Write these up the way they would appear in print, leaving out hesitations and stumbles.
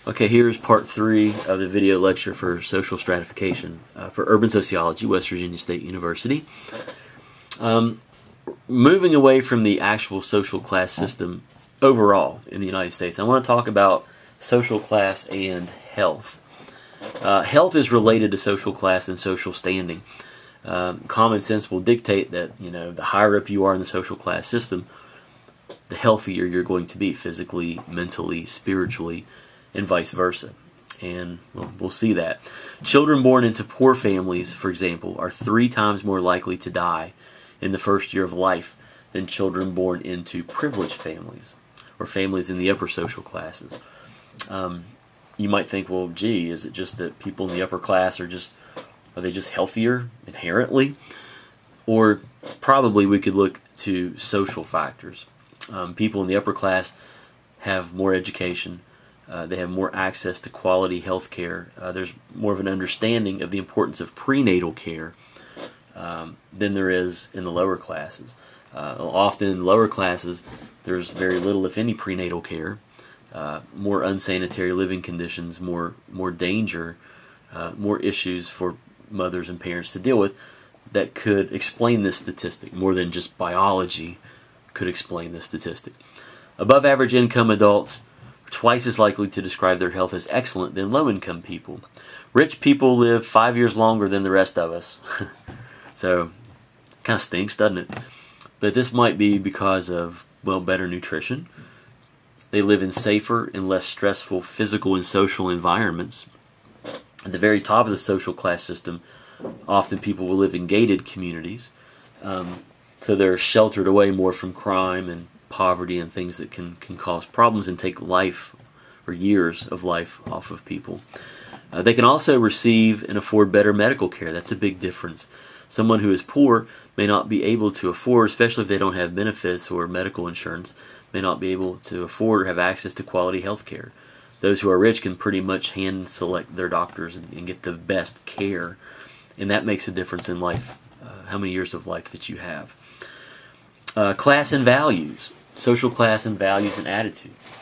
Okay, here's part 3 of the video lecture for social stratification for urban sociology, West Virginia State University. Moving away from the actual social class system overall in the United States, I want to talk about social class and health. Health is related to social class and social standing. Common sense will dictate that, the higher up you are in the social class system, the healthier you're going to be physically, mentally, spiritually, and vice versa. And we'll see that. Children born into poor families, for example, are 3 times more likely to die in the first year of life than children born into privileged families or families in the upper social classes. You might think, well, gee, is it just that people in the upper class are they just healthier inherently? Or probably we could look to social factors. People in the upper class have more education. They have more access to quality health care. There's more of an understanding of the importance of prenatal care than there is in the lower classes. Often in lower classes, there's very little, if any, prenatal care. More unsanitary living conditions, more danger, more issues for mothers and parents to deal with that could explain this statistic, more than just biology could explain this statistic. Above average income adults are twice as likely to describe their health as excellent than low income people. Rich people live 5 years longer than the rest of us. So, kind of stinks, doesn't it? But this might be because of, better nutrition. They live in safer and less stressful physical and social environments. At the very top of the social class system, often people will live in gated communities. So they're sheltered away more from crime and poverty and things that can cause problems and take life or years of life off of people. They can also receive and afford better medical care. That's a big difference. Someone who is poor may not be able to afford, especially if they don't have benefits or medical insurance, may not be able to afford or have access to quality health care. Those who are rich can pretty much hand select their doctors and get the best care. And that makes a difference in life, how many years of life that you have. Class and values, social class and values and attitudes.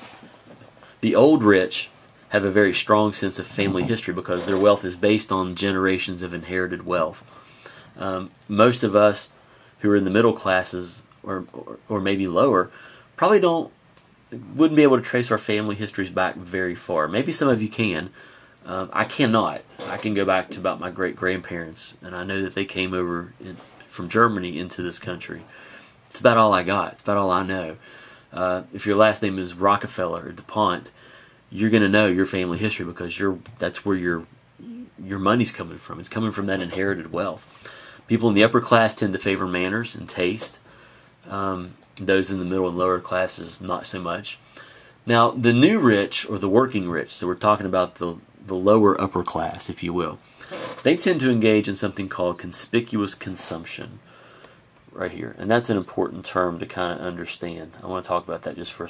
The old rich have a very strong sense of family history because their wealth is based on generations of inherited wealth. Most of us who are in the middle classes or maybe lower probably wouldn't be able to trace our family histories back very far. Maybe some of you can. I cannot. I can go back to about my great-grandparents, and I know that they came over from Germany into this country. It's about all I got. It's about all I know. If your last name is Rockefeller or DuPont, you're going to know your family history because that's where your money's coming from. It's coming from that inherited wealth. People in the upper class tend to favor manners and taste. Those in the middle and lower classes, not so much. Now, the new rich, or the working rich, so we're talking about the lower upper class, if you will, they tend to engage in something called conspicuous consumption, right here. And that's an important term to kind of understand. I want to talk about that just for a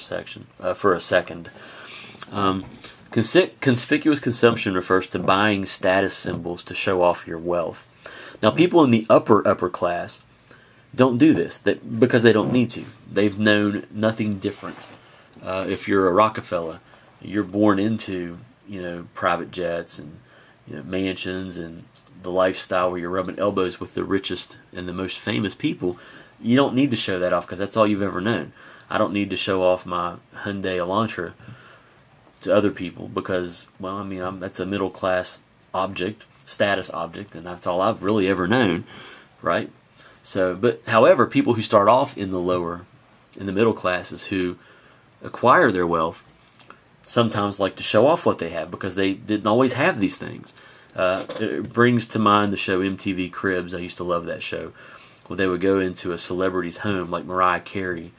second. Conspicuous consumption refers to buying status symbols to show off your wealth. Now, people in the upper class don't do this because they don't need to. They've known nothing different. If you're a Rockefeller, you're born into private jets and mansions and the lifestyle where you're rubbing elbows with the richest and the most famous people. You don't need to show that off because that's all you've ever known. I don't need to show off my Hyundai Elantra to other people because, that's a middle class object, status object, and that's all I've really ever known, right? So, but however, people who start off in the middle classes who acquire their wealth sometimes like to show off what they have because they didn't always have these things. It brings to mind the show MTV Cribs. I used to love that show. Where they would go into a celebrity's home, like Mariah Carey,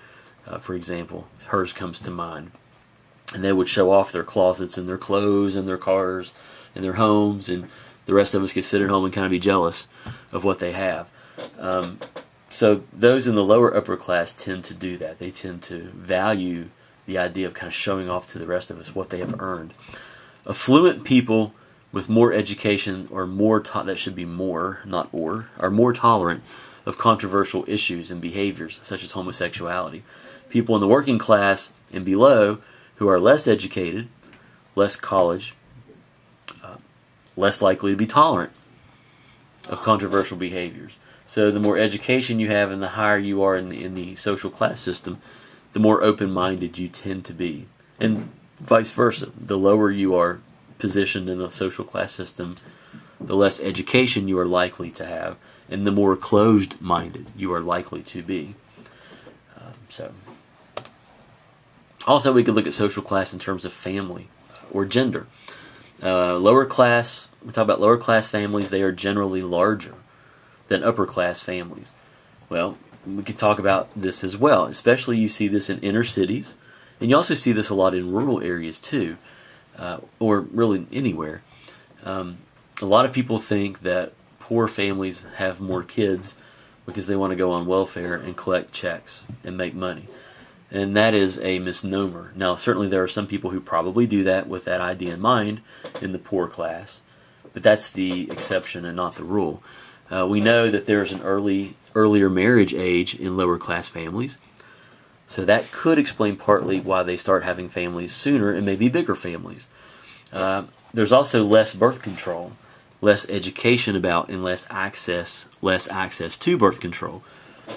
for example. Hers comes to mind. And they would show off their closets and their clothes and their cars and their homes, and the rest of us could sit at home and kind of be jealous of what they have. So those in the lower upper class tend to do that. They tend to value the idea of kind of showing off to the rest of us what they have earned. Affluent people with more education or more that should be more, not or, are more tolerant of controversial issues and behaviors such as homosexuality. People in the working class and below who are less educated less college, less likely to be tolerant of controversial behaviors. So the more education you have and the higher you are in the social class system, the more open-minded you tend to be. And vice versa. The lower you are positioned in the social class system, the less education you are likely to have, and the more closed-minded you are likely to be. Also, we could look at social class in terms of family or gender. Lower class, we talk about lower class families, they are generally larger than upper class families. Well, we could talk about this as well, especially you see this in inner cities, and you also see this a lot in rural areas too, or really anywhere. A lot of people think that poor families have more kids because they want to go on welfare and collect checks and make money. And that is a misnomer. Now, certainly there are some people who probably do that with that idea in mind in the poor class, but that's the exception and not the rule. We know that there's an earlier marriage age in lower class families, so that could explain partly why they start having families sooner and maybe bigger families. There's also less birth control, less education about and less access to birth control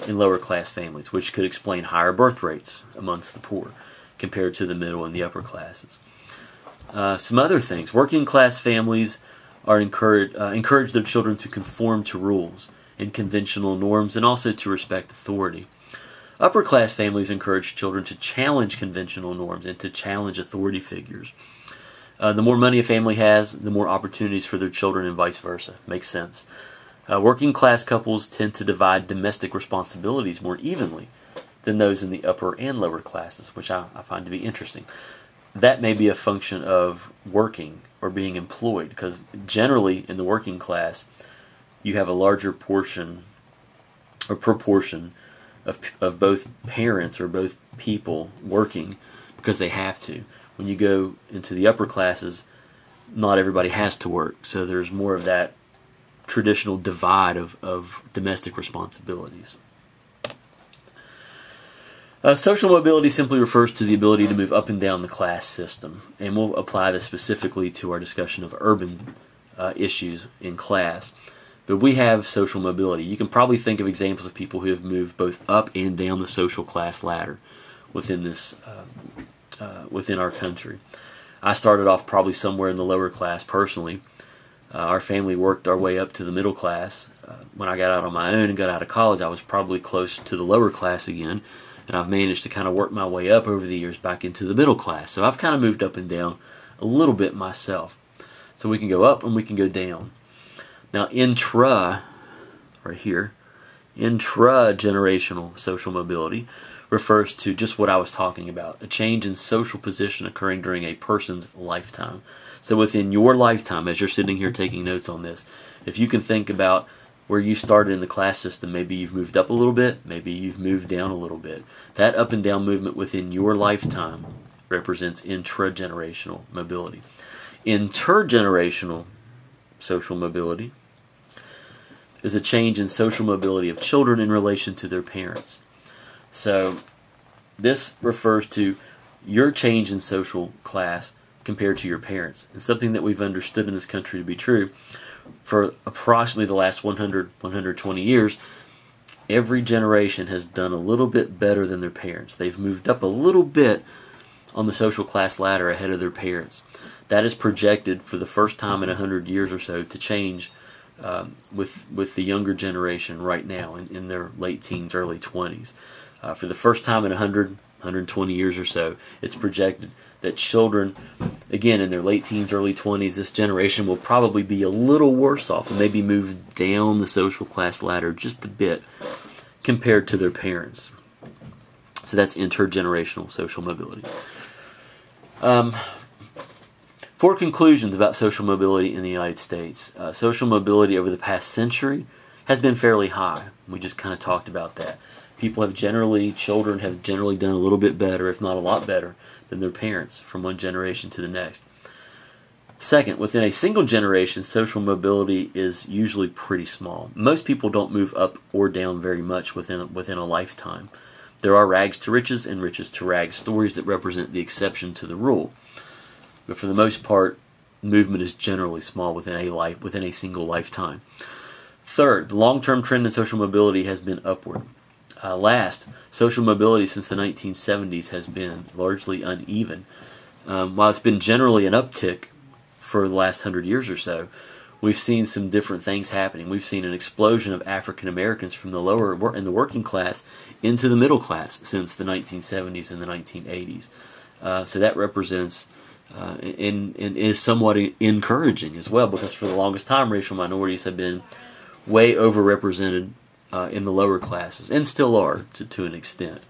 in lower class families, which could explain higher birth rates amongst the poor compared to the middle and the upper classes. Some other things. Working class families are encourage their children to conform to rules and conventional norms and also to respect authority. Upper class families encourage children to challenge conventional norms and to challenge authority figures. The more money a family has, the more opportunities for their children and vice versa. Makes sense. Working class couples tend to divide domestic responsibilities more evenly than those in the upper and lower classes, which I find to be interesting. That may be a function of working or being employed, because generally in the working class you have a larger portion or proportion of both parents or both people working because they have to. When you go into the upper classes, not everybody has to work, so there's more of that traditional divide of domestic responsibilities. Social mobility simply refers to the ability to move up and down the class system, and we'll apply this specifically to our discussion of urban issues in class. But we have social mobility. You can probably think of examples of people who have moved both up and down the social class ladder within this within our country. I started off probably somewhere in the lower class personally. Our family worked our way up to the middle class. When I got out on my own and got out of college, I was probably close to the lower class again, and I've managed to kind of work my way up over the years back into the middle class. So I've kind of moved up and down a little bit myself. So we can go up and we can go down. Now right here, intra-generational social mobility refers to just what I was talking about, a change in social position occurring during a person's lifetime. So within your lifetime, as you're sitting here taking notes on this, if you can think about where you started in the class system, maybe you've moved up a little bit, maybe you've moved down a little bit. That up and down movement within your lifetime represents intra-generational mobility. Intergenerational social mobility is a change in social mobility of children in relation to their parents. So this refers to your change in social class compared to your parents. And something that we've understood in this country to be true for approximately the last 100, 120 years, every generation has done a little bit better than their parents. They've moved up a little bit on the social class ladder ahead of their parents. That is projected for the first time in 100 years or so to change with the younger generation right now in their late teens, early 20s. For the first time in 100, 120 years or so, it's projected that children, again in their late teens, early 20s, this generation will probably be a little worse off and maybe move down the social class ladder just a bit compared to their parents. So that's intergenerational social mobility. 4 conclusions about social mobility in the United States. Social mobility over the past century has been fairly high. We just kind of talked about that. Children have generally done a little bit better, if not a lot better, than their parents from one generation to the next. Second, within a single generation, social mobility is usually pretty small. Most people don't move up or down very much within a lifetime. There are rags to riches and riches to rags stories that represent the exception to the rule. But for the most part, movement is generally small within a single lifetime. Third, the long-term trend in social mobility has been upward. Last, social mobility since the 1970s has been largely uneven. While it's been generally an uptick for the last 100 years or so, we've seen some different things happening. We've seen an explosion of African Americans from the lower in the working class into the middle class since the 1970s and the 1980s. So that represents and is somewhat encouraging as well, because for the longest time racial minorities have been way overrepresented in the lower classes, and still are to an extent.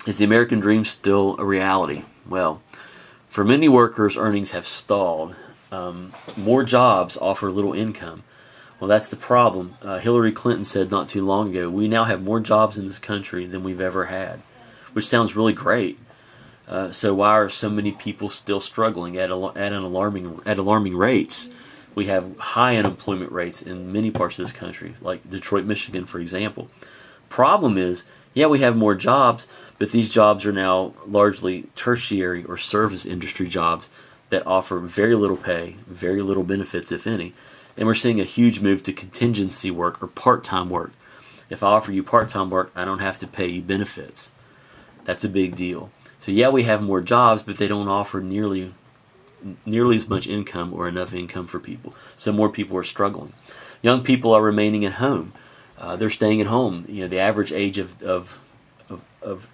Is the American dream still a reality? Well, for many workers, earnings have stalled. More jobs offer little income. Well, that's the problem. Hillary Clinton said not too long ago, we now have more jobs in this country than we've ever had, which sounds really great. So why are so many people still struggling at alarming rates? We have high unemployment rates in many parts of this country, like Detroit, Michigan, for example. Problem is, yeah, we have more jobs, but these jobs are now largely tertiary or service industry jobs that offer very little pay, very little benefits, if any. And we're seeing a huge move to contingency work or part-time work. If I offer you part-time work, I don't have to pay you benefits. That's a big deal. So yeah, we have more jobs, but they don't offer nearly as much income or enough income for people. So more people are struggling. Young people are remaining at home. They're staying at home. You know, the average age of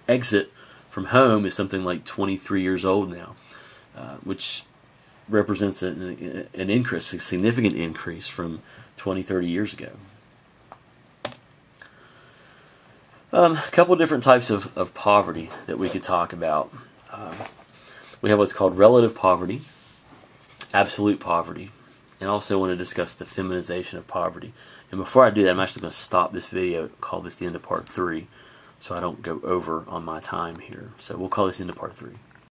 exit from home is something like 23 years old now, which represents an increase, a significant increase from 20, 30 years ago. A couple of different types of poverty that we could talk about. We have what's called relative poverty, absolute poverty, and also want to discuss the feminization of poverty. And before I do that, I'm actually going to stop this video, call this the end of part 3, so I don't go over on my time here. So we'll call this the end of part 3.